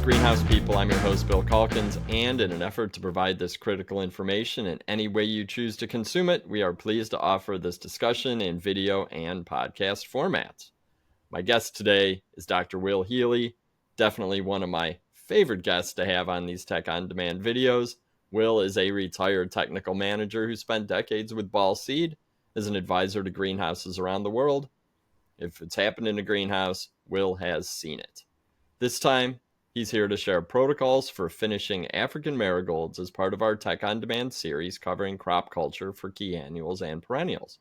Greenhouse people, I'm your host Bill Calkins, and in an effort to provide this critical information in any way you choose to consume it, we are pleased to offer this discussion in video and podcast formats. My guest today is Dr. Will Healy, definitely one of my favorite guests to have on these Tech On Demand videos. Will is a retired technical manager who spent decades with Ball Seed as an advisor to greenhouses around the world. If it's happened in a greenhouse, Will has seen it. This time, he's here to share protocols for finishing African marigolds as part of our Tech On Demand series covering crop culture for key annuals and perennials.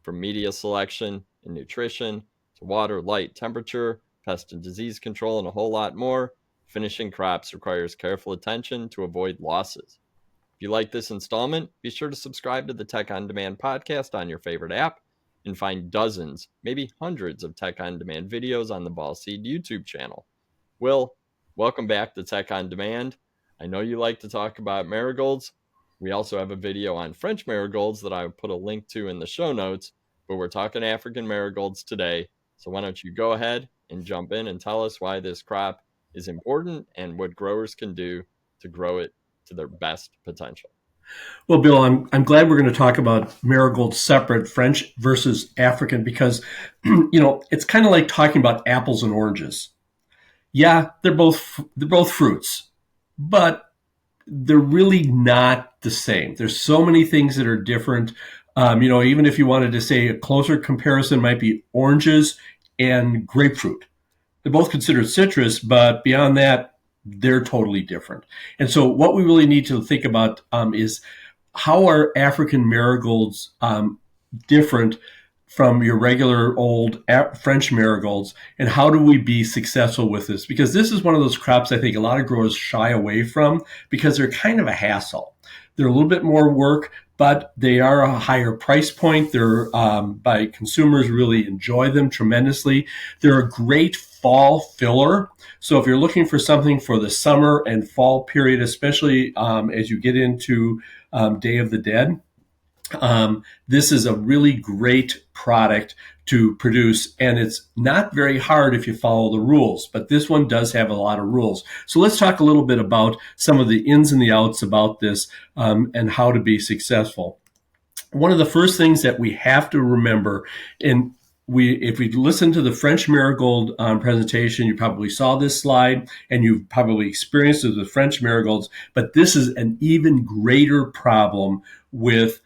From media selection and nutrition to water, light, temperature, pest and disease control, and a whole lot more, finishing crops requires careful attention to avoid losses. If you like this installment, be sure to subscribe to the Tech On Demand podcast on your favorite app and find dozens, maybe hundreds of Tech On Demand videos on the Ball Seed YouTube channel. Will, welcome back to Tech On Demand. I know you like to talk about marigolds. We also have a video on French marigolds that I will put a link to in the show notes, but we're talking African marigolds today. So why don't you go ahead and jump in and tell us why this crop is important and what growers can do to grow it to their best potential. Well, Bill, I'm glad we're going to talk about marigolds separate, French versus African, because, it's kind of like talking about apples and oranges. Yeah, they're both fruits, but they're really not the same. There's so many things that are different. Even if you wanted to say a closer comparison might be oranges and grapefruit. They're both considered citrus, but beyond that, they're totally different. And so what we really need to think about is how are African marigolds different from your regular old French marigolds, and how do we be successful with this? Because this is one of those crops I think a lot of growers shy away from because they're kind of a hassle. They're a little bit more work, but they are a higher price point. They're by consumers really enjoy them tremendously. They're a great fall filler. So if you're looking for something for the summer and fall period, especially as you get into Day of the Dead, this is a really great product to produce, and it's not very hard if you follow the rules, but this one does have a lot of rules. So let's talk a little bit about some of the ins and the outs about this and how to be successful. One of the first things that we have to remember, and if we listen to the French marigold presentation, you probably saw this slide and you've probably experienced it with French marigolds, but this is an even greater problem with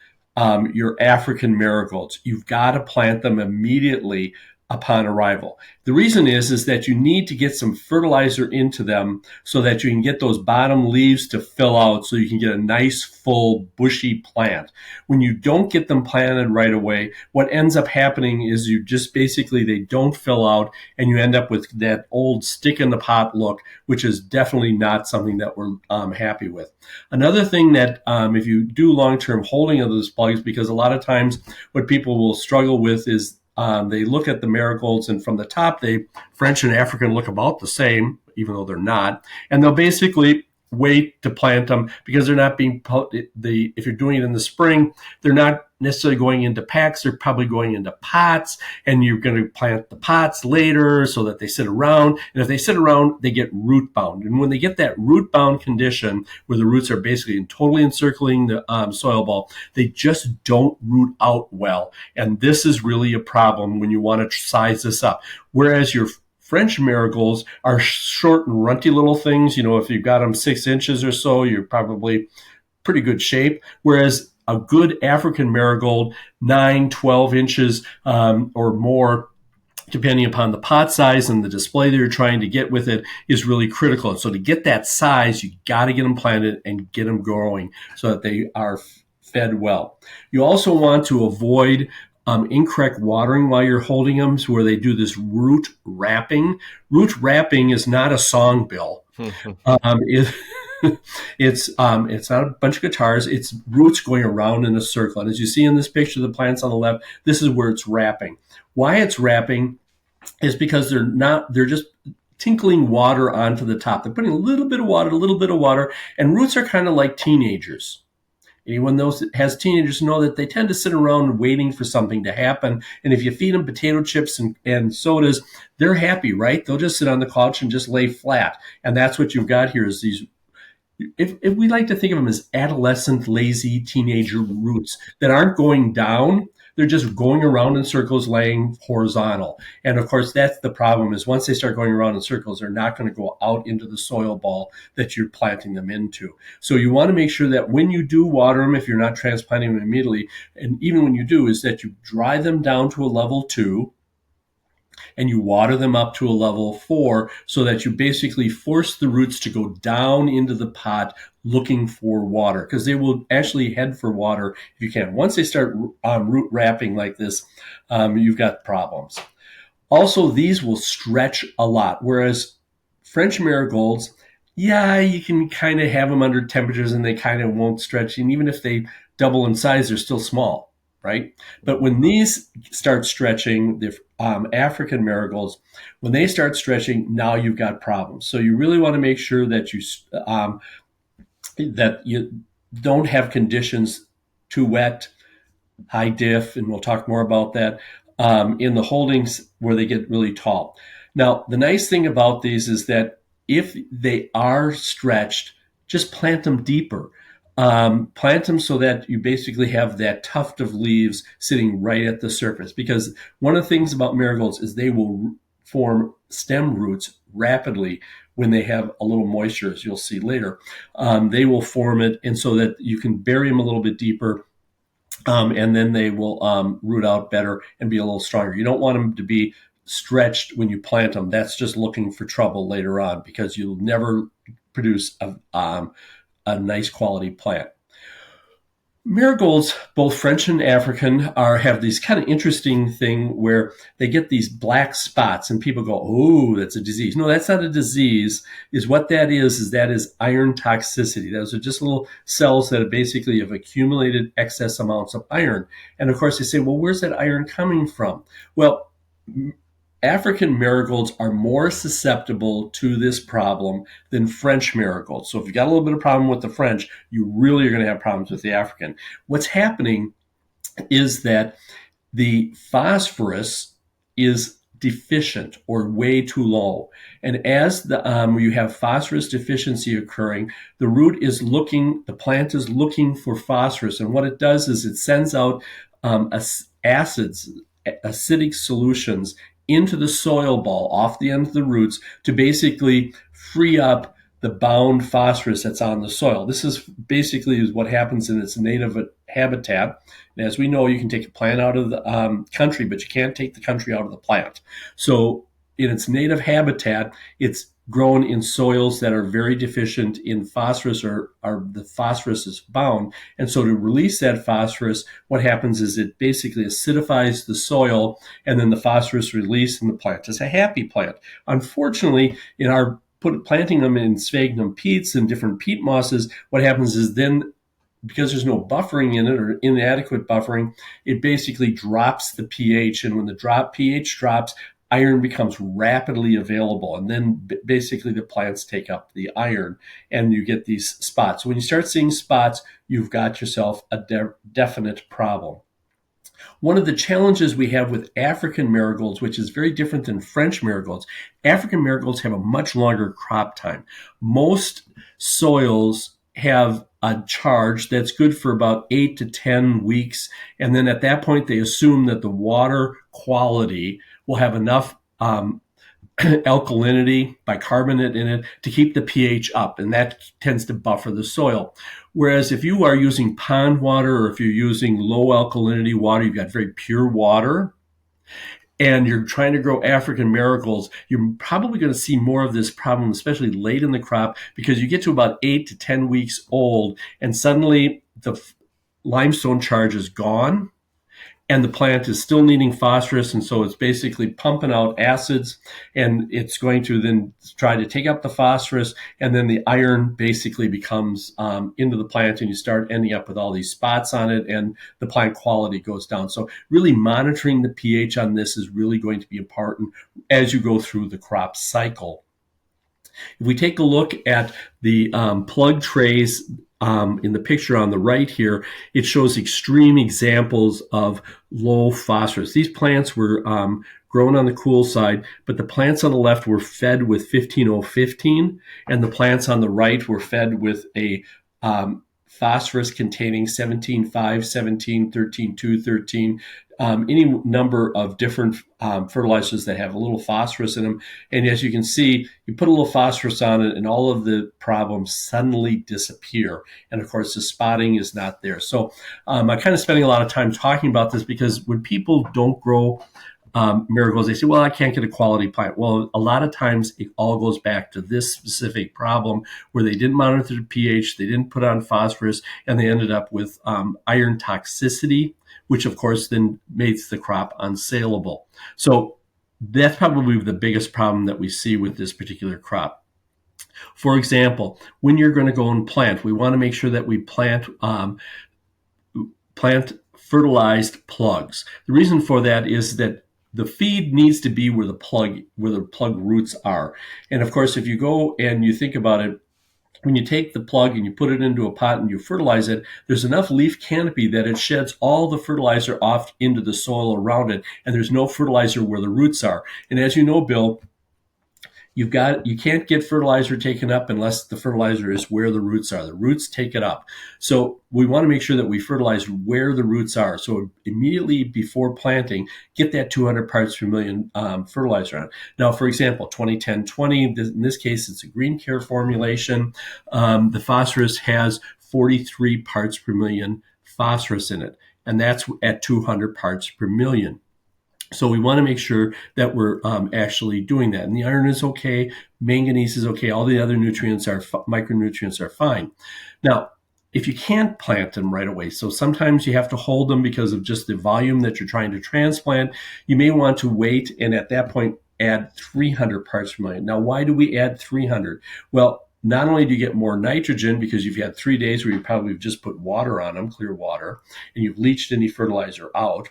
your African marigolds. You've got to plant them immediately upon arrival. The reason is that you need to get some fertilizer into them so that you can get those bottom leaves to fill out so you can get a nice, full, bushy plant. When you don't get them planted right away, what ends up happening is you just basically, they don't fill out and you end up with that old stick in the pot look, which is definitely not something that we're happy with. Another thing that if you do long-term holding of those plugs, because a lot of times what people will struggle with is they look at the marigolds, and from the top, French and African look about the same, even though they're not. And they'll basically wait to plant them because they're not being if you're doing it in the spring, they're not necessarily going into packs. They're probably going into pots, and you're going to plant the pots later so that they sit around. And if they sit around, they get root bound. And when they get that root bound condition where the roots are basically totally encircling the soil ball, they just don't root out well. And this is really a problem when you want to size this up. Whereas your French marigolds are short and runty little things. If you've got them 6 inches or so, you're probably pretty good shape. Whereas a good African marigold, 9, 12 inches or more, depending upon the pot size and the display that you're trying to get with it, is really critical. And so to get that size, you got to get them planted and get them growing so that they are fed well. You also want to avoid incorrect watering while you're holding them, so where they do this root wrapping. Root wrapping is not a song, Bill. It's not a bunch of guitars. It's roots going around in a circle. And as you see in this picture, the plants on the left, this is where it's wrapping. Why it's wrapping is because they're just tinkling water onto the top. They're putting a little bit of water, and roots are kind of like teenagers. Anyone that has teenagers know that they tend to sit around waiting for something to happen. And if you feed them potato chips and sodas, they're happy, right? They'll just sit on the couch and just lay flat. And that's what you've got here is these, if we like to think of them as adolescent, lazy teenager roots that aren't going down, they're just going around in circles, laying horizontal. And of course, that's the problem is once they start going around in circles, they're not going to go out into the soil ball that you're planting them into. So you want to make sure that when you do water them, if you're not transplanting them immediately, and even when you do, is that you dry them down to a level 2, and you water them up to a level 4 so that you basically force the roots to go down into the pot looking for water, because they will actually head for water if you can. Once they start root wrapping like this, you've got problems. Also, these will stretch a lot, whereas French marigolds, yeah, you can kind of have them under temperatures and they kind of won't stretch. And even if they double in size, they're still small, right? But when these start stretching, the African marigolds, when they start stretching, now you've got problems. So you really want to make sure that you don't have conditions too wet, high diff, and we'll talk more about that, in the holdings where they get really tall. Now, the nice thing about these is that if they are stretched, just plant them deeper. Plant them so that you basically have that tuft of leaves sitting right at the surface. Because one of the things about marigolds is they will form stem roots rapidly when they have a little moisture, as you'll see later. They will form it, and so that you can bury them a little bit deeper, and then they will root out better and be a little stronger. You don't want them to be stretched when you plant them. That's just looking for trouble later on, because you'll never produce a nice quality plant. Marigolds, both French and African, have these kind of interesting thing where they get these black spots and people go, oh, that's a disease. No, that's not a disease. What that is iron toxicity. Those are just little cells that basically have accumulated excess amounts of iron. And of course they say, well, where's that iron coming from? Well, African marigolds are more susceptible to this problem than French marigolds. So if you've got a little bit of problem with the French, you really are going to have problems with the African. What's happening is that the phosphorus is deficient or way too low. And as you have phosphorus deficiency occurring, the plant is looking for phosphorus. And what it does is it sends out acidic solutions into the soil ball off the end of the roots to basically free up the bound phosphorus that's on the soil. This is basically what happens in its native habitat. And as we know, you can take a plant out of the country, but you can't take the country out of the plant. So in its native habitat, it's grown in soils that are very deficient in phosphorus, or the phosphorus is bound. And so to release that phosphorus, what happens is it basically acidifies the soil, and then the phosphorus released and the plant is a happy plant. Unfortunately, in our planting them in sphagnum peats and different peat mosses, what happens is then, because there's no buffering in it or inadequate buffering, it basically drops the pH. And when the pH drops, iron becomes rapidly available, and then basically the plants take up the iron and you get these spots. When you start seeing spots, you've got yourself a definite problem. One of the challenges we have with African marigolds, which is very different than French marigolds, African marigolds have a much longer crop time. Most soils have a charge that's good for about 8 to 10 weeks. And then at that point, they assume that the water quality will have enough alkalinity, bicarbonate in it to keep the pH up, and that tends to buffer the soil. Whereas if you are using pond water, or if you're using low alkalinity water, you've got very pure water, and you're trying to grow African marigolds, you're probably going to see more of this problem, especially late in the crop, because you get to about 8 to 10 weeks old, and suddenly the limestone charge is gone, and the plant is still needing phosphorus, and so it's basically pumping out acids, and it's going to then try to take up the phosphorus, and then the iron basically becomes into the plant, and you start ending up with all these spots on it, and the plant quality goes down. So really monitoring the pH on this is really going to be important as you go through the crop cycle. If we take a look at the plug trays in the picture on the right here, it shows extreme examples of low phosphorus. These plants were grown on the cool side, but the plants on the left were fed with 15015, and the plants on the right were fed with a phosphorus containing 17.5, 17, 13.2, 13, any number of different fertilizers that have a little phosphorus in them. And as you can see, you put a little phosphorus on it and all of the problems suddenly disappear. And of course, the spotting is not there. So I'm kind of spending a lot of time talking about this because when people don't grow marigolds, they say, well, I can't get a quality plant. Well, a lot of times it all goes back to this specific problem where they didn't monitor the pH, they didn't put on phosphorus, and they ended up with iron toxicity, which of course then makes the crop unsaleable. So that's probably the biggest problem that we see with this particular crop. For example, when you're going to go and plant, we want to make sure that we plant fertilized plugs. The reason for that is that the feed needs to be where the plug roots are. And of course, if you go and you think about it, when you take the plug and you put it into a pot and you fertilize it, there's enough leaf canopy that it sheds all the fertilizer off into the soil around it, and there's no fertilizer where the roots are. And as you know, Bill, you can't get fertilizer taken up unless the fertilizer is where the roots are. The roots take it up. So we want to make sure that we fertilize where the roots are. So immediately before planting, get that 200 parts per million fertilizer on. Now, for example, 20-10-20, in this case, it's a green care formulation. The phosphorus has 43 parts per million phosphorus in it, and that's at 200 parts per million. So we want to make sure that we're actually doing that. And the iron is okay, manganese is okay, all the other nutrients micronutrients are fine. Now, if you can't plant them right away, so sometimes you have to hold them because of just the volume that you're trying to transplant, you may want to wait and at that point add 300 parts per million. Now, why do we add 300? Well, not only do you get more nitrogen because you've had 3 days where you probably just put water on them, clear water, and you've leached any fertilizer out,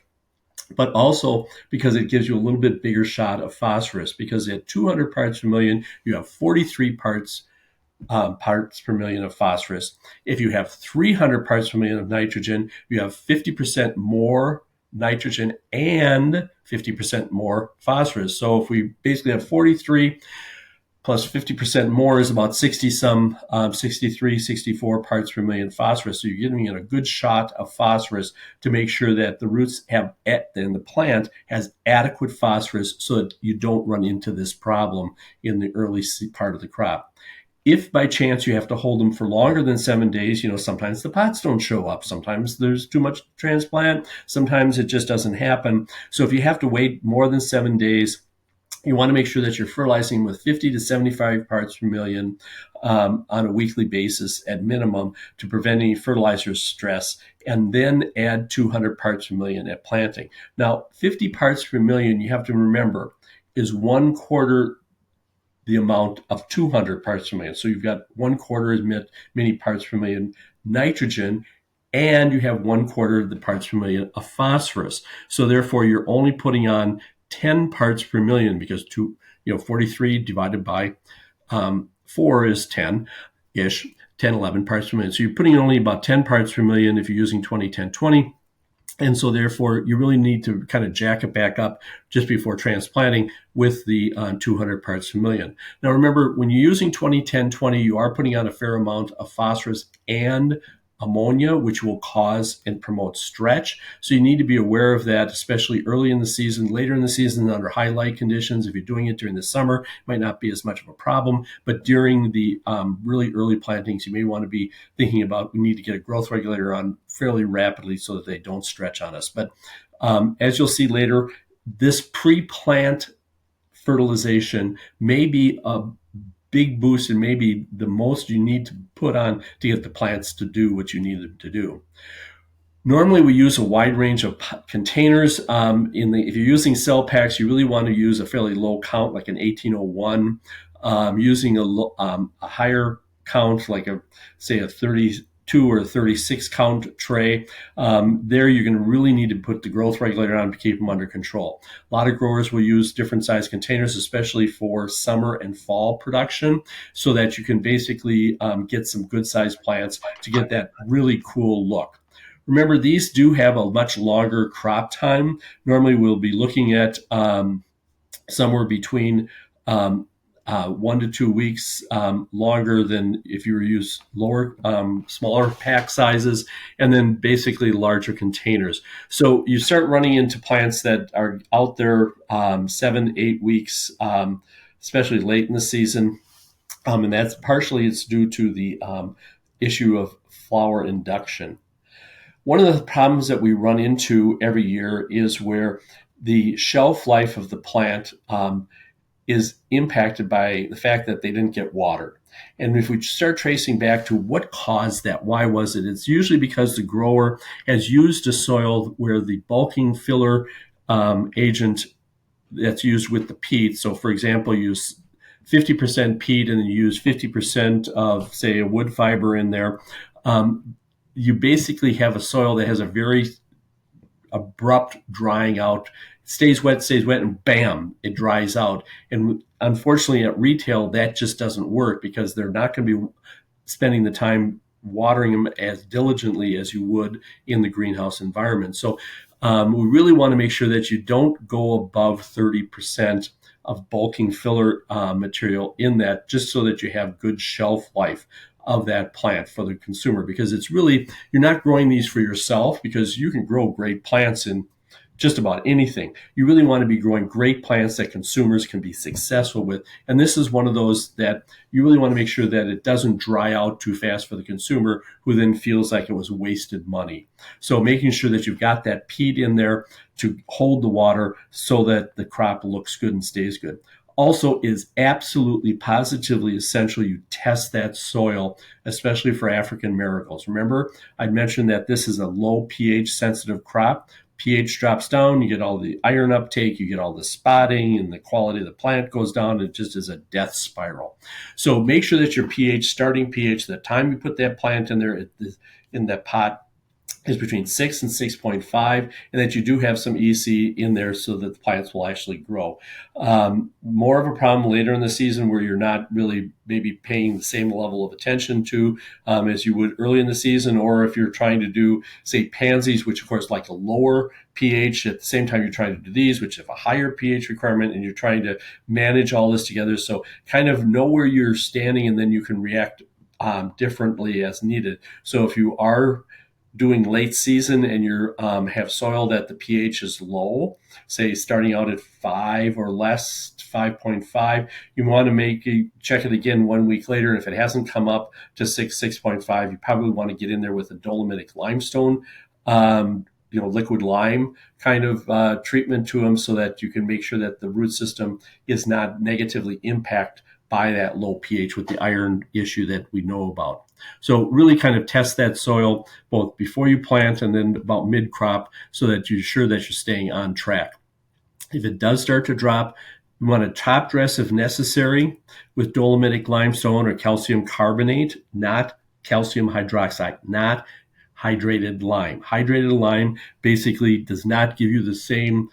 but also because it gives you a little bit bigger shot of phosphorus, because at 200 parts per million, you have 43 parts per million of phosphorus. If you have 300 parts per million of nitrogen, you have 50% more nitrogen and 50% more phosphorus. So if we basically have 43 plus 50% more is about 63, 64 parts per million phosphorus. So you're getting in a good shot of phosphorus to make sure that the roots and the plant has adequate phosphorus so that you don't run into this problem in the early part of the crop. If by chance you have to hold them for longer than 7 days, sometimes the pots don't show up. Sometimes there's too much transplant. Sometimes it just doesn't happen. So if you have to wait more than 7 days, you want to make sure that you're fertilizing with 50 to 75 parts per million on a weekly basis at minimum to prevent any fertilizer stress, and then add 200 parts per million at planting. Now, 50 parts per million, you have to remember, is 1/4 the amount of 200 parts per million. So you've got 1/4 as many parts per million nitrogen, and you have 1/4 of the parts per million of phosphorus. So therefore, you're only putting on 10 parts per million because 43 divided by 4 is 10-ish, 10, 11 parts per million. So you're putting only about 10 parts per million if you're using 20-10-20. And so therefore, you really need to kind of jack it back up just before transplanting with the 200 parts per million. Now, remember, when you're using 20-10-20, you are putting on a fair amount of phosphorus and ammonia, which will cause and promote stretch. So you need to be aware of that, especially early in the season. Later in the season, under high light conditions, if you're doing it during the summer, it might not be as much of a problem. But during the really early plantings, you may want to be thinking about, we need to get a growth regulator on fairly rapidly so that they don't stretch on us. But as you'll see later, this pre-plant fertilization may be a big boost and maybe the most you need to put on to get the plants to do what you need them to do. Normally, we use a wide range of containers. If you're using cell packs, you really want to use a fairly low count, like an 1801. Using a higher count, like a 30 32 or 36 count tray, there you're going to really need to put the growth regulator on to keep them under control. A lot of growers will use different size containers, especially for summer and fall production, so that you can basically get some good sized plants to get that really cool look. Remember, these do have a much longer crop time. Normally, we'll be looking at somewhere between 1 to 2 weeks longer than if you were to use smaller pack sizes, and then basically larger containers. So you start running into plants that are out there 7, 8 weeks, especially late in the season. And that's partially it's due to the issue of flower induction. One of the problems that we run into every year is where the shelf life of the plant is impacted by the fact that they didn't get watered. And if we start tracing back to what caused that, why was it? It's usually because the grower has used a soil where the bulking filler agent that's used with the peat. So, for example, use 50% peat and then you use 50% of, say, a wood fiber in there. You basically have a soil that has a very abrupt drying out. Stays wet, and bam, it dries out. And unfortunately, at retail, that just doesn't work because they're not going to be spending the time watering them as diligently as you would in the greenhouse environment. So we really want to make sure that you don't go above 30% of bulking filler material in that, just so that you have good shelf life of that plant for the consumer, because it's really, you're not growing these for yourself, because you can grow great plants in just about anything. You really want to be growing great plants that consumers can be successful with. And this is one of those that you really want to make sure that it doesn't dry out too fast for the consumer, who then feels like it was wasted money. So making sure that you've got that peat in there to hold the water so that the crop looks good and stays good. Also is absolutely positively essential you test that soil, especially for African marigolds. Remember, I mentioned that this is a low pH sensitive crop. pH drops down, you get all the iron uptake, you get all the spotting, and the quality of the plant goes down. It just is a death spiral. So make sure that your pH, starting pH, the time you put that plant in there, in that pot, is between 6 and 6.5, and that you do have some EC in there so that the plants will actually grow. More of a problem later in the season where you're not really maybe paying the same level of attention to as you would early in the season, or if you're trying to do, say, pansies, which of course like a lower pH, at the same time you're trying to do these, which have a higher pH requirement, and you're trying to manage all this together. So kind of know where you're standing, and then you can react differently as needed. So if you are doing late season and you have soil that the pH is low, say starting out at 5 or less, 5.5, you want to check it again 1 week later. And if it hasn't come up to 6, 6.5, you probably want to get in there with a dolomitic limestone, liquid lime kind of treatment to them, so that you can make sure that the root system is not negatively impacted by that low pH with the iron issue that we know about. So really kind of test that soil both before you plant and then about mid-crop, so that you're sure that you're staying on track. If it does start to drop, you want to top dress if necessary with dolomitic limestone or calcium carbonate, not calcium hydroxide, not hydrated lime. Hydrated lime basically does not give you the same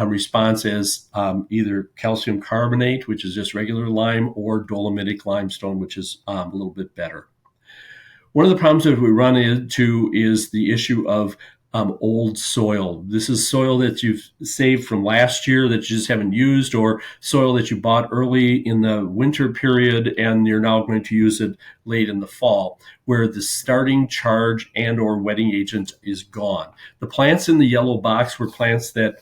response as either calcium carbonate, which is just regular lime, or dolomitic limestone, which is a little bit better. One of the problems that we run into is the issue of old soil. This is soil that you've saved from last year that you just haven't used, or soil that you bought early in the winter period and you're now going to use it late in the fall, where the starting charge and or wetting agent is gone. The plants in the yellow box were plants that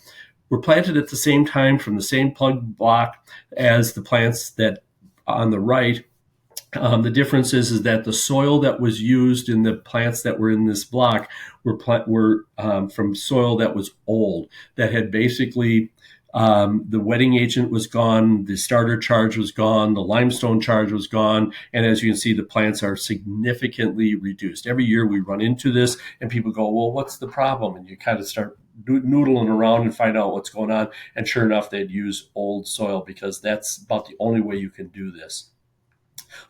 were planted at the same time from the same plug block as the plants that on the right. The difference is that the soil that was used in the plants that were in this block were from soil that was old, that had basically the wetting agent was gone, the starter charge was gone, the limestone charge was gone, and as you can see, the plants are significantly reduced. Every year we run into this, and people go, well, what's the problem? And you kind of start noodling around and find out what's going on, and sure enough, they'd use old soil, because that's about the only way you can do this.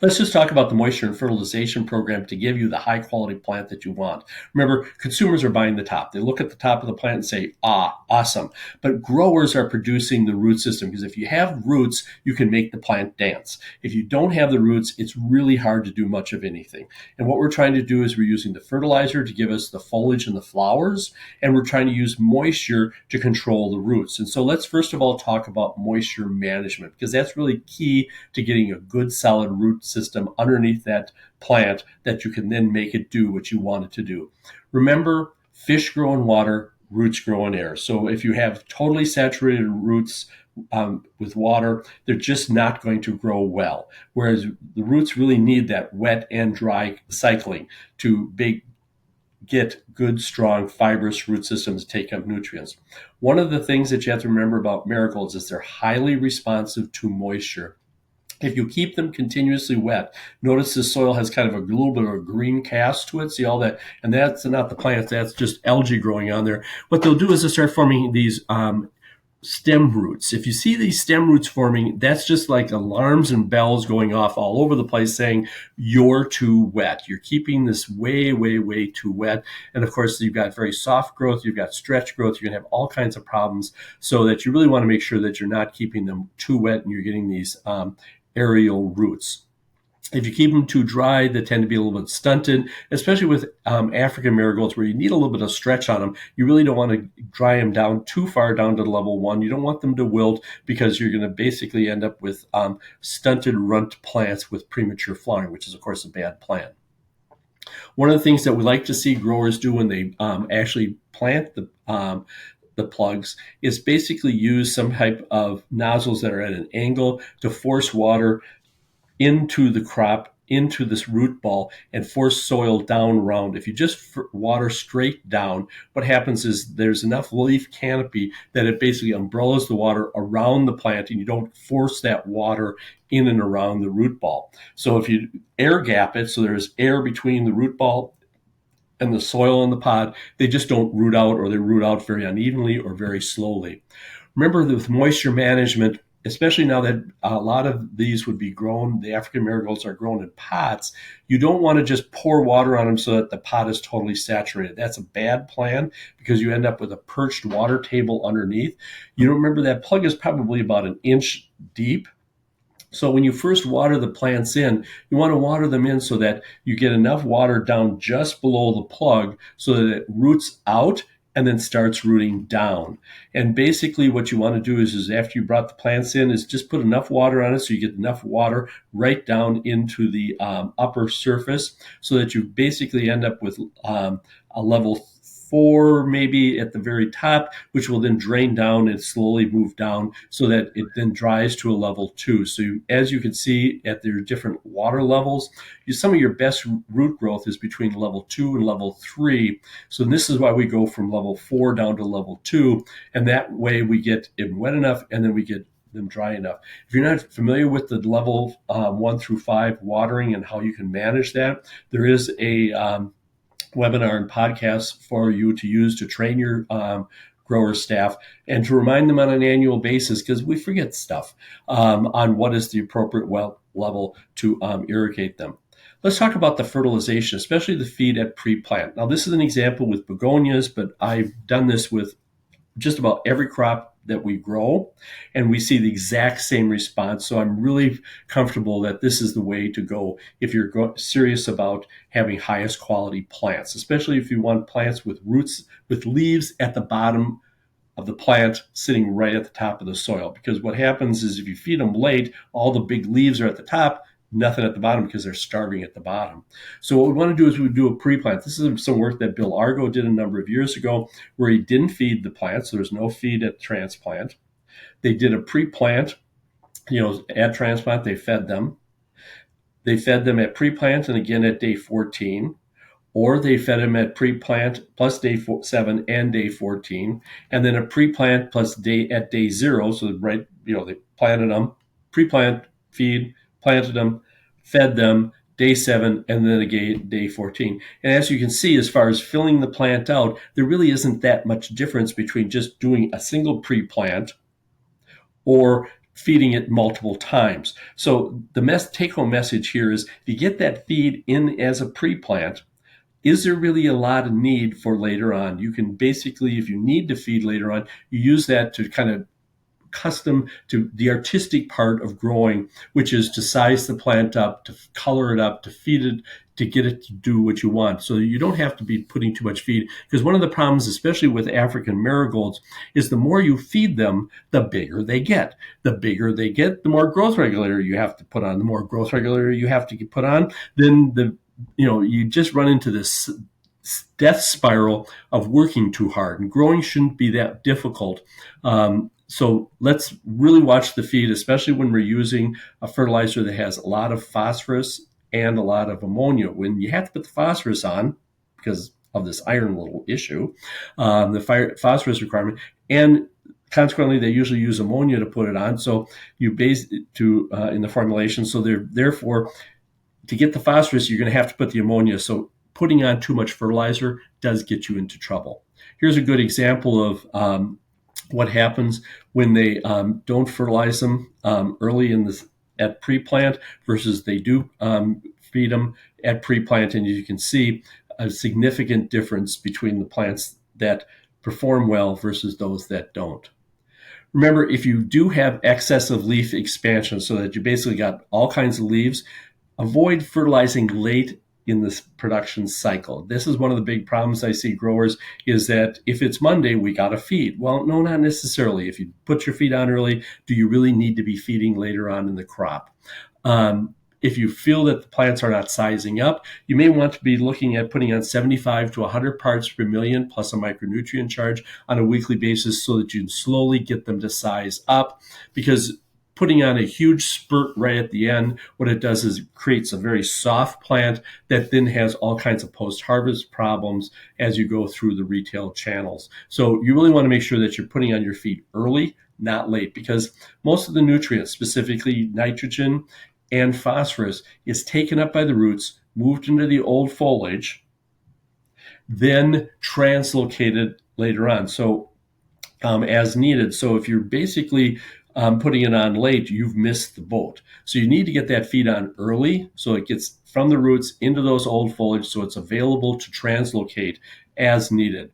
Let's just talk about the moisture and fertilization program to give you the high quality plant that you want. Remember, consumers are buying the top. They look at the top of the plant and say, awesome. But growers are producing the root system, because if you have roots, you can make the plant dance. If you don't have the roots, it's really hard to do much of anything. And what we're trying to do is we're using the fertilizer to give us the foliage and the flowers, and we're trying to use moisture to control the roots. And so let's first of all talk about moisture management, because that's really key to getting a good solid root system underneath that plant that you can then make it do what you want it to do. Remember, fish grow in water, roots grow in air. So if you have totally saturated roots with water, they're just not going to grow well. Whereas the roots really need that wet and dry cycling to get good, strong, fibrous root systems to take up nutrients. One of the things that you have to remember about marigolds is they're highly responsive to moisture. If you keep them continuously wet, notice the soil has kind of a little bit of a green cast to it. See all that? And that's not the plants, that's just algae growing on there. What they'll do is they'll start forming these stem roots. If you see these stem roots forming, that's just like alarms and bells going off all over the place saying you're too wet. You're keeping this way, way, way too wet. And of course, you've got very soft growth, you've got stretch growth, you're going to have all kinds of problems, so that you really want to make sure that you're not keeping them too wet and you're getting these aerial roots. If you keep them too dry, they tend to be a little bit stunted, especially with African marigolds, where you need a little bit of stretch on them. You really don't want to dry them down too far down to level 1. You don't want them to wilt, because you're going to basically end up with stunted runt plants with premature flowering, which is, of course, a bad plan. One of the things that we like to see growers do when they actually plant the plugs is basically use some type of nozzles that are at an angle to force water into the crop, into this root ball, and force soil down around. If you just water straight down, what happens is there's enough leaf canopy that it basically umbrellas the water around the plant, and you don't force that water in and around the root ball. So if you air gap it, so there's air between the root ball and the soil in the pot, they just don't root out, or they root out very unevenly or very slowly. Remember that with moisture management, especially now that a lot of these would be grown, the African marigolds are grown in pots, you don't want to just pour water on them so that the pot is totally saturated. That's a bad plan, because you end up with a perched water table underneath. You remember that plug is probably about an inch deep. So when you first water the plants in, you want to water them in so that you get enough water down just below the plug so that it roots out and then starts rooting down. And basically what you want to do is after you brought the plants in, is just put enough water on it so you get enough water right down into the upper surface, so that you basically end up with a level 4 maybe at the very top, which will then drain down and slowly move down so that it then dries to a level 2. So as you can see at their different water levels, some of your best root growth is between level 2 and level 3. So this is why we go from level 4 down to level 2. And that way we get it wet enough, and then we get them dry enough. If you're not familiar with the level 1 through 5 watering and how you can manage that, there is a webinar and podcast for you to use to train your grower staff and to remind them on an annual basis, because we forget stuff on what is the appropriate level to irrigate them. Let's talk about the fertilization, especially the feed at pre-plant. Now, this is an example with begonias, but I've done this with just about every crop that we grow, and we see the exact same response. So I'm really comfortable that this is the way to go if you're serious about having highest quality plants, especially if you want plants with roots, with leaves at the bottom of the plant sitting right at the top of the soil. Because what happens is if you feed them late, all the big leaves are at the top, nothing at the bottom, because they're starving at the bottom. So what we want to do is we do a pre-plant. This is some work that Bill Argo did a number of years ago, where he didn't feed the plants. So there's no feed at transplant. They did a pre-plant, at transplant, they fed them. They fed them at pre-plant and again at day 14, or they fed them at pre-plant plus day 7 and day 14, and then a pre-plant plus at day 0. So they planted them, pre-plant, feed, planted them, fed them, day 7, and then again day 14. And as you can see, as far as filling the plant out, there really isn't that much difference between just doing a single pre-plant or feeding it multiple times. So the take-home message here is, if you get that feed in as a pre-plant, is there really a lot of need for later on? You can basically, if you need to feed later on, you use that to kind of custom to the artistic part of growing, which is to size the plant up, to color it up, to feed it, to get it to do what you want. So you don't have to be putting too much feed, because one of the problems, especially with African marigolds, is the more you feed them, the bigger they get. The bigger they get, the more growth regulator you have to put on. The more growth regulator you have to put on, then you just run into this death spiral of working too hard. And growing shouldn't be that difficult. So let's really watch the feed, especially when we're using a fertilizer that has a lot of phosphorus and a lot of ammonia. When you have to put the phosphorus on, because of this iron little issue, the phosphorus requirement, and consequently, they usually use ammonia to put it on. So you base it in the formulation. So therefore, to get the phosphorus, you're going to have to put the ammonia. So putting on too much fertilizer does get you into trouble. Here's a good example of what happens when they don't fertilize them early at pre-plant versus they do feed them at pre-plant. And you can see a significant difference between the plants that perform well versus those that don't. Remember, if you do have excessive leaf expansion, so that you basically got all kinds of leaves, avoid fertilizing late in this production cycle. This is one of the big problems I see growers, is that if it's Monday, we got to feed. Well, no, not necessarily. If you put your feed on early, do you really need to be feeding later on in the crop? If you feel that the plants are not sizing up, you may want to be looking at putting on 75 to 100 parts per million plus a micronutrient charge on a weekly basis, so that you can slowly get them to size up. Because putting on a huge spurt right at the end, what it does is it creates a very soft plant that then has all kinds of post-harvest problems as you go through the retail channels. So you really want to make sure that you're putting on your feed early, not late, because most of the nutrients, specifically nitrogen and phosphorus, is taken up by the roots, moved into the old foliage, then translocated later on. So as needed. So if you're basically putting it on late, you've missed the boat. So you need to get that feed on early, so it gets from the roots into those old foliage, so it's available to translocate as needed.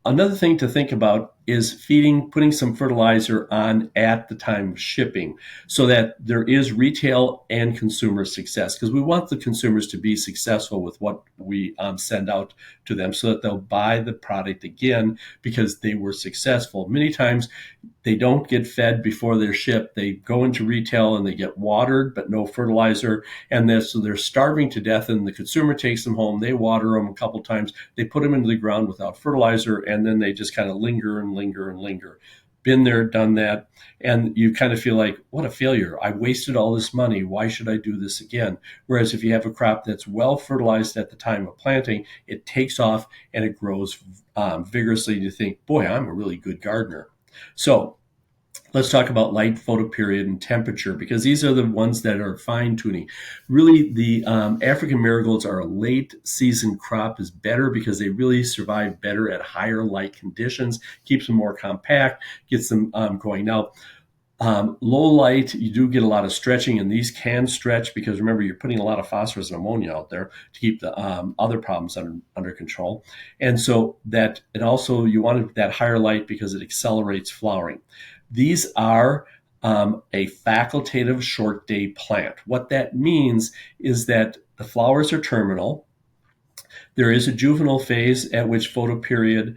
Another thing to think about is putting some fertilizer on at the time of shipping, so that there is retail and consumer success, because we want the consumers to be successful with what we send out to them, so that they'll buy the product again because they were successful. Many times they don't get fed before they're shipped. They go into retail and they get watered, but no fertilizer. And so they're starving to death, and the consumer takes them home. They water them a couple times. They put them into the ground without fertilizer, and then they just kind of linger and linger and linger. Been there, done that. And you kind of feel like, what a failure. I wasted all this money. Why should I do this again? Whereas if you have a crop that's well fertilized at the time of planting, it takes off and it grows vigorously. You think, boy, I'm a really good gardener. So let's talk about light, photoperiod, and temperature, because these are the ones that are fine-tuning. Really, the African marigolds are a late season crop, is better because they really survive better at higher light conditions, keeps them more compact, gets them going. Now, low light, you do get a lot of stretching, and these can stretch because, remember, you're putting a lot of phosphorus and ammonia out there to keep the other problems under control. And so that, and also you want that higher light because it accelerates flowering. These are a facultative short day plant. What that means is that the flowers are terminal. There is a juvenile phase at which photoperiod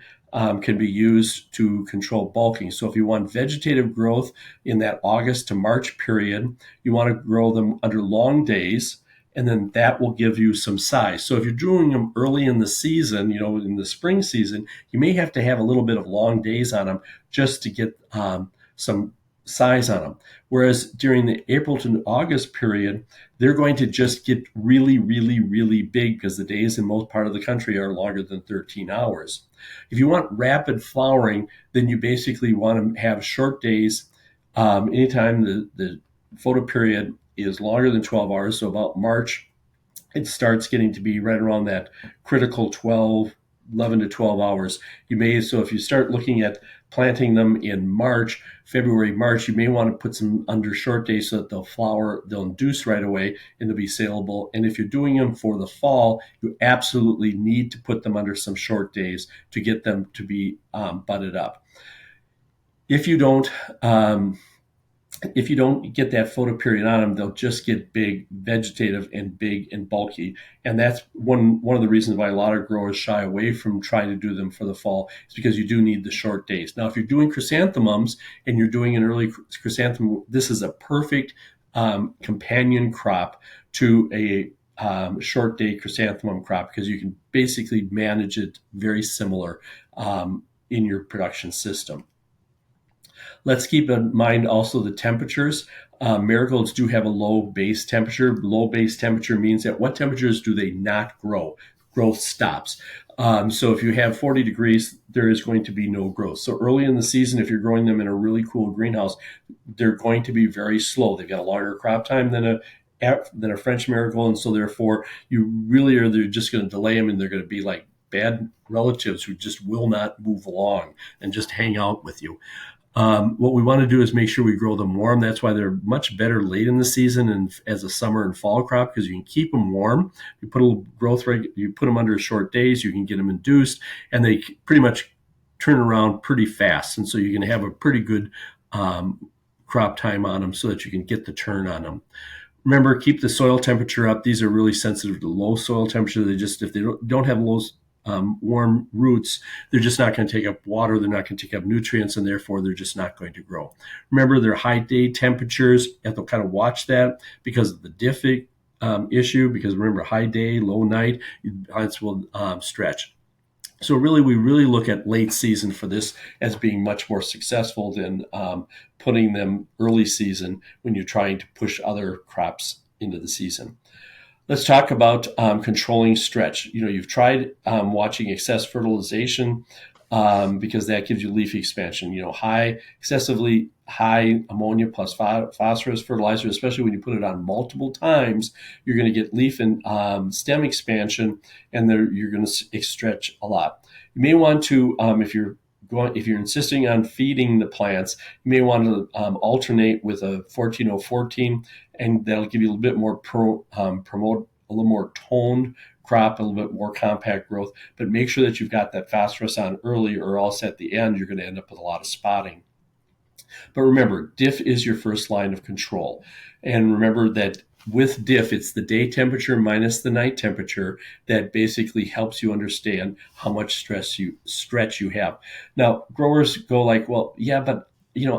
can be used to control bulking. So if you want vegetative growth in that August to March period, you want to grow them under long days, and then that will give you some size. So if you're doing them early in the season, in the spring season, you may have to have a little bit of long days on them just to get some size on them. Whereas during the April to August period, they're going to just get really, really, really big because the days in most part of the country are longer than 13 hours. If you want rapid flowering, then you basically want to have short days. Anytime the photoperiod is longer than 12 hours, so about March, it starts getting to be right around that critical 12 11 to 12 hours. So if you start looking at planting them in February, March, you may want to put some under short days so that they'll induce right away and they'll be saleable. And if you're doing them for the fall, you absolutely need to put them under some short days to get them to be budded up. If you don't get that photoperiod on them, they'll just get big, vegetative, and big and bulky. And that's one of the reasons why a lot of growers shy away from trying to do them for the fall, is because you do need the short days. Now, if you're doing chrysanthemums and you're doing an early chrysanthemum, this is a perfect companion crop to a short day chrysanthemum crop, because you can basically manage it very similar in your production system. Let's keep in mind also the temperatures. Marigolds do have a low base temperature. Low base temperature means at what temperatures do they not grow? Growth stops. So if you have 40 degrees, there is going to be no growth. So early in the season, if you're growing them in a really cool greenhouse, they're going to be very slow. They've got a longer crop time than a French marigold, and so therefore they're just going to delay them, and they're going to be like bad relatives who just will not move along and just hang out with you. What we want to do is make sure we grow them warm. That's why they're much better late in the season and as a summer and fall crop, because you can keep them warm. You put a little growth rate, you put them under short days, you can get them induced, and they pretty much turn around pretty fast. And so you can have a pretty good crop time on them so that you can get the turn on them. Remember, keep the soil temperature up. These are really sensitive to low soil temperature. If they don't have low warm roots, they're just not going to take up water, they're not going to take up nutrients, and therefore they're just not going to grow. Remember, their high day temperatures, you have to kind of watch that because of the diff issue, because remember, high day, low night, plants will stretch. So we really look at late season for this as being much more successful than putting them early season when you're trying to push other crops into the season. Let's talk about controlling stretch. You've tried watching excess fertilization because that gives you leaf expansion. Excessively high ammonia plus phosphorus fertilizer, especially when you put it on multiple times, you're going to get leaf and stem expansion, and you're going to stretch a lot. You may want to, if you're insisting on feeding the plants, you may want to alternate with a 14-0-14, and that'll give you a little bit more promote a little more toned crop, a little bit more compact growth. But make sure that you've got that phosphorus on early, or else at the end you're going to end up with a lot of spotting. But remember, diff is your first line of control, and remember that with diff, it's the day temperature minus the night temperature that basically helps you understand how much stretch you have. Now, growers go like, well, yeah, but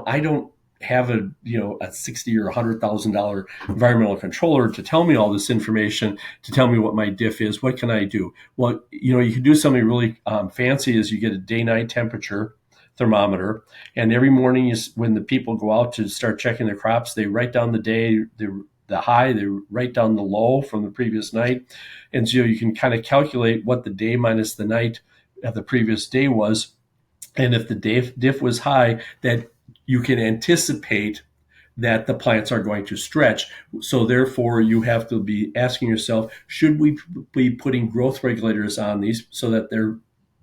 I don't have a $60,000 or $100,000 environmental controller to tell me all this information, to tell me what my diff is. What can I do? Well, you can do something really fancy. Is you get a day-night temperature thermometer, and every morning when the people go out to start checking their crops, they write down the day, the high, they write down the low from the previous night. And so you can kind of calculate what the day minus the night of the previous day was. And if the diff was high, that you can anticipate that the plants are going to stretch. So therefore, you have to be asking yourself, should we be putting growth regulators on these so that they're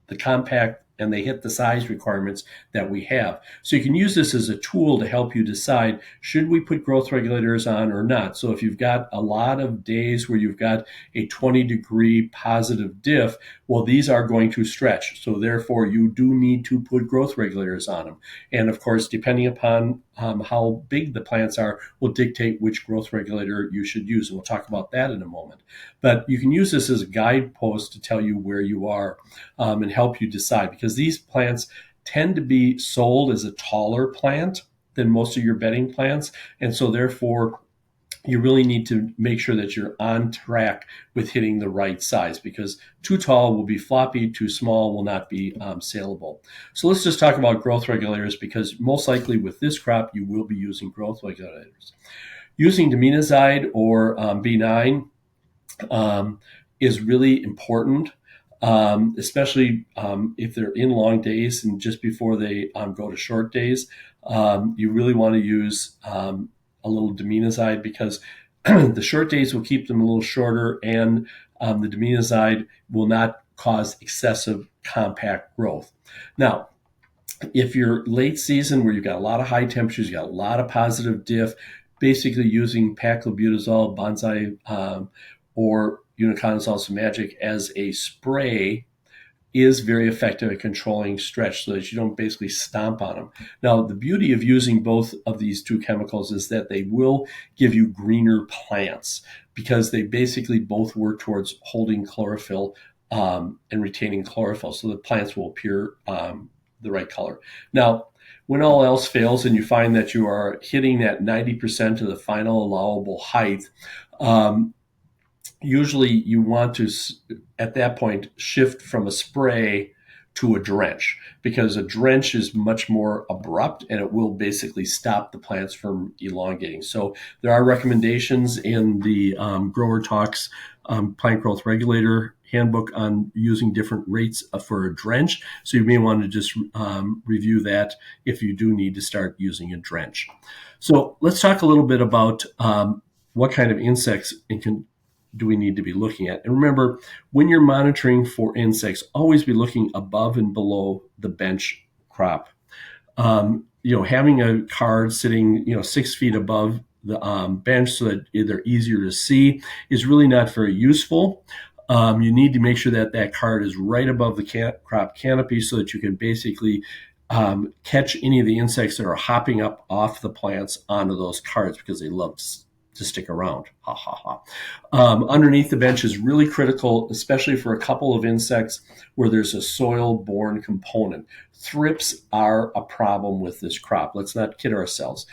the compact and they hit the size requirements that we have? So you can use this as a tool to help you decide, should we put growth regulators on or not? So if you've got a lot of days where you've got a 20-degree positive diff, well, these are going to stretch. So therefore, you do need to put growth regulators on them. And of course, depending upon how big the plants are, will dictate which growth regulator you should use. And we'll talk about that in a moment. But you can use this as a guidepost to tell you where you are and help you decide, because these plants tend to be sold as a taller plant than most of your bedding plants. And so therefore, you really need to make sure that you're on track with hitting the right size, because too tall will be floppy, too small will not be saleable. So let's just talk about growth regulators, because most likely with this crop, you will be using growth regulators. Using diminazide or B9 is really important, especially if they're in long days and just before they go to short days. You really want to use a little diminazide, because the short days will keep them a little shorter, and the diminazide will not cause excessive compact growth. Now, if you're late season where you've got a lot of high temperatures, you got a lot of positive diff, basically using paclobutazol, bonsai, or uniconazole magic as a spray is very effective at controlling stretch so that you don't basically stomp on them. Now, the beauty of using both of these two chemicals is that they will give you greener plants because they basically both work towards holding chlorophyll and retaining chlorophyll, so the plants will appear the right color. Now, when all else fails and you find that you are hitting that 90% of the final allowable height, usually you want to, at that point, shift from a spray to a drench, because a drench is much more abrupt and it will basically stop the plants from elongating. So there are recommendations in the Grower Talks Plant Growth Regulator handbook on using different rates for a drench. So you may want to just review that if you do need to start using a drench. So let's talk a little bit about what kind of insects do we need to be looking at. And remember, when you're monitoring for insects, always be looking above and below the bench crop. Having a card sitting 6 feet above the bench so that they're easier to see is really not very useful. You need to make sure that that card is right above the crop canopy so that you can basically catch any of the insects that are hopping up off the plants onto those cards, because they love to stick around. Ha ha ha. Underneath the bench is really critical, especially for a couple of insects where there's a soil-borne component. Thrips are a problem with this crop. Let's not kid ourselves.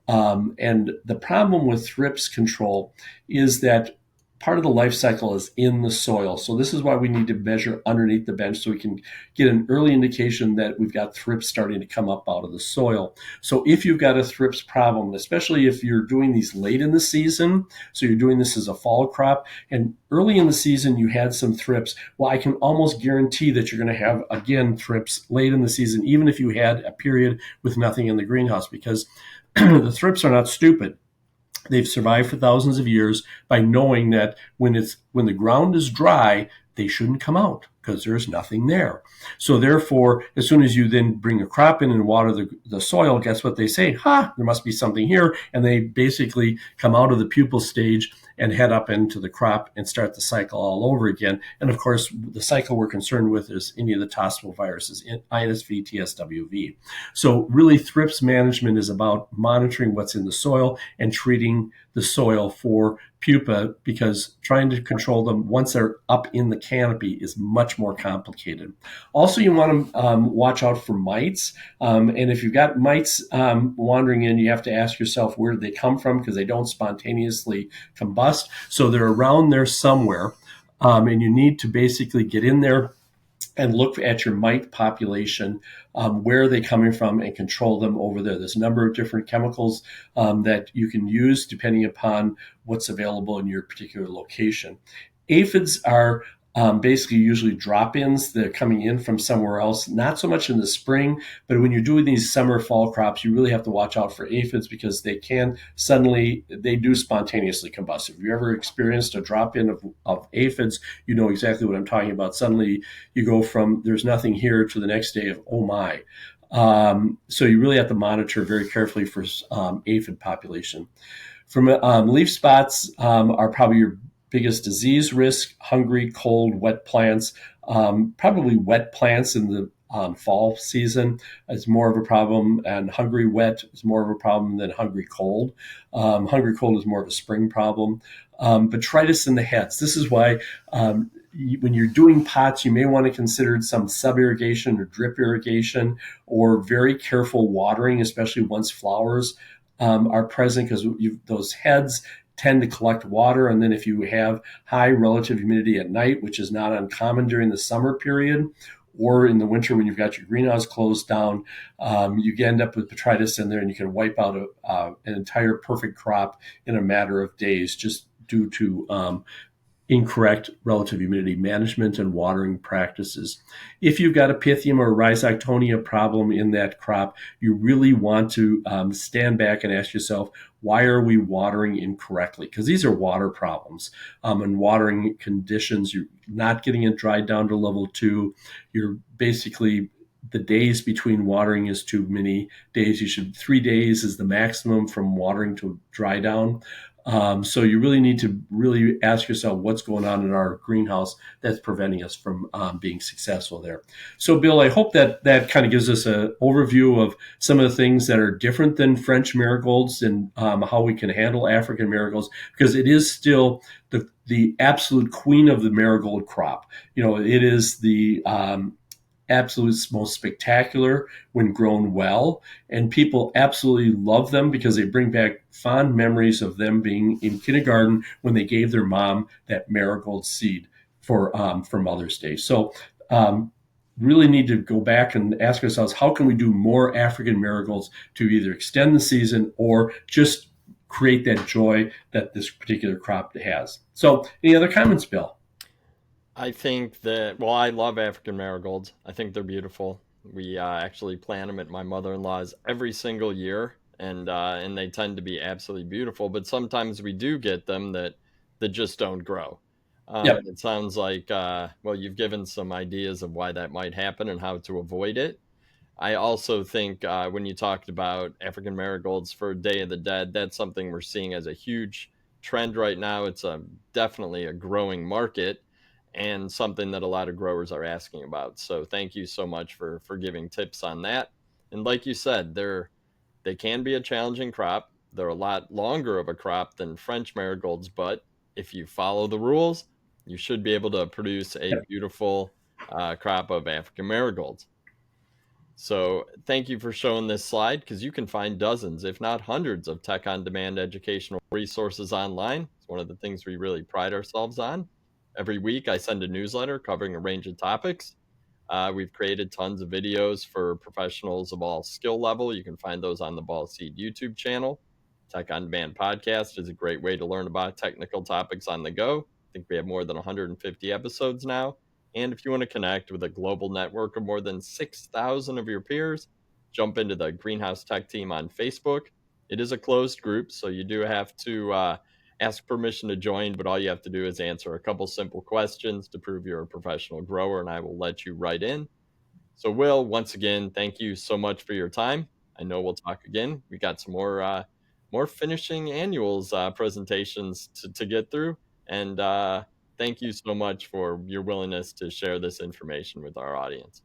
And the problem with thrips control is that part of the life cycle is in the soil. So this is why we need to measure underneath the bench so we can get an early indication that we've got thrips starting to come up out of the soil. So if you've got a thrips problem, especially if you're doing these late in the season, so you're doing this as a fall crop, and early in the season you had some thrips, well, I can almost guarantee that you're going to have, again, thrips late in the season, even if you had a period with nothing in the greenhouse, because the thrips are not stupid. They've survived for thousands of years by knowing that when the ground is dry, they shouldn't come out because there's nothing there. So therefore, as soon as you then bring a crop in and water the soil, guess what they say? There must be something here. And they basically come out of the pupal stage and head up into the crop and start the cycle all over again. And of course, the cycle we're concerned with is any of the tossable viruses, INSV, TSWV. So really, thrips management is about monitoring what's in the soil and treating the soil for pupa, because trying to control them once they're up in the canopy is much more complicated. Also, you want to watch out for mites. And if you've got mites wandering in, you have to ask yourself, where did they come from? Because they don't spontaneously combust. So they're around there somewhere. And you need to basically get in there and look at your mite population, where are they coming from, and control them over there. There's a number of different chemicals that you can use depending upon what's available in your particular location. Aphids are basically usually drop-ins. They're coming in from somewhere else, not so much in the spring, but when you're doing these summer fall crops, you really have to watch out for aphids, because they do spontaneously combust. If you ever experienced a drop-in of aphids, you know exactly what I'm talking about. Suddenly you go from there's nothing here to the next day of, oh my. So you really have to monitor very carefully for aphid population. From leaf spots are probably your biggest disease risk: hungry, cold, wet plants. Probably wet plants in the fall season is more of a problem, and hungry wet is more of a problem than hungry cold. Hungry cold is more of a spring problem. Botrytis in the heads. This is why when you're doing pots, you may want to consider some sub-irrigation or drip irrigation, or very careful watering, especially once flowers are present, because those heads tend to collect water. And then if you have high relative humidity at night, which is not uncommon during the summer period, or in the winter when you've got your greenhouse closed down, you end up with botrytis in there, and you can wipe out an entire perfect crop in a matter of days just due to incorrect relative humidity management and watering practices. If you've got a Pythium or Rhizoctonia problem in that crop, you really want to stand back and ask yourself, why are we watering incorrectly? Because these are water problems and watering conditions. You're not getting it dried down to level 2. You're basically the days between watering is too many days. 3 days is the maximum from watering to dry down. So you really need to really ask yourself what's going on in our greenhouse that's preventing us from being successful there. So, Bill, I hope that that kind of gives us an overview of some of the things that are different than French marigolds and how we can handle African marigolds, because it is still the absolute queen of the marigold crop. It is the absolute most spectacular when grown well, and people absolutely love them because they bring back fond memories of them being in kindergarten when they gave their mom that marigold seed for Mother's Day. So really need to go back and ask ourselves, how can we do more African marigolds to either extend the season or just create that joy that this particular crop has? So any other comments, Bill? I think that, well, I love African marigolds. I think they're beautiful. We actually plant them at my mother-in-law's every single year, and they tend to be absolutely beautiful. But sometimes we do get them that just don't grow. Yep. And it sounds like, well, you've given some ideas of why that might happen and how to avoid it. I also think when you talked about African marigolds for Day of the Dead, that's something we're seeing as a huge trend right now. It's definitely a growing market and something that a lot of growers are asking about. So thank you so much for giving tips on that. And like you said, they can be a challenging crop. They're a lot longer of a crop than French marigolds, but if you follow the rules, you should be able to produce a Yep. beautiful crop of African marigolds. So thank you for showing this slide, because you can find dozens, if not hundreds, of tech on demand educational resources online. It's one of the things we really pride ourselves on. Every week, I send a newsletter covering a range of topics. We've created tons of videos for professionals of all skill level. You can find those on the Ball Seed YouTube channel. Tech on Demand podcast is a great way to learn about technical topics on the go. I think we have more than 150 episodes now. And if you want to connect with a global network of more than 6,000 of your peers, jump into the Greenhouse Tech team on Facebook. It is a closed group, so you do have to ask permission to join, but all you have to do is answer a couple simple questions to prove you're a professional grower, and I will let you right in. So, Will, once again, thank you so much for your time. I know we'll talk again. We got some more finishing annuals presentations to get through, and thank you so much for your willingness to share this information with our audience.